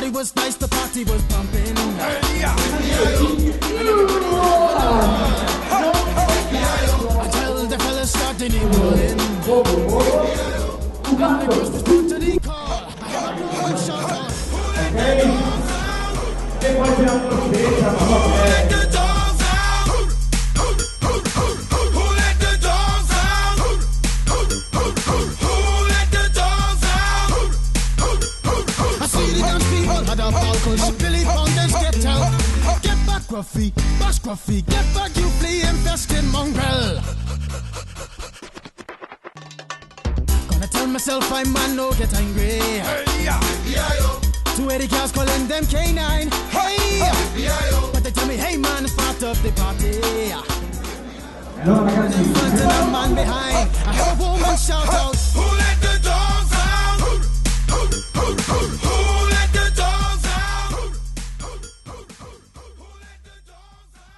Everybody was nice, the party was pumping. Until the fellas started rolling. When the girls respond to the call, I have a one shot on. Let the dogs out. Who let the dogs out? Who let the dogs out? I see the dance people had a ball push. Billy Fountains get out. Get back, Gruffy. Bash Gruffy. Get back, you flea infested mongrel. Gonna tell myself I'm man, no get angry. Hey, yeah. 280 cars calling them K9. Hey, but they tell me, hey man, start up the party. Hello, man behind.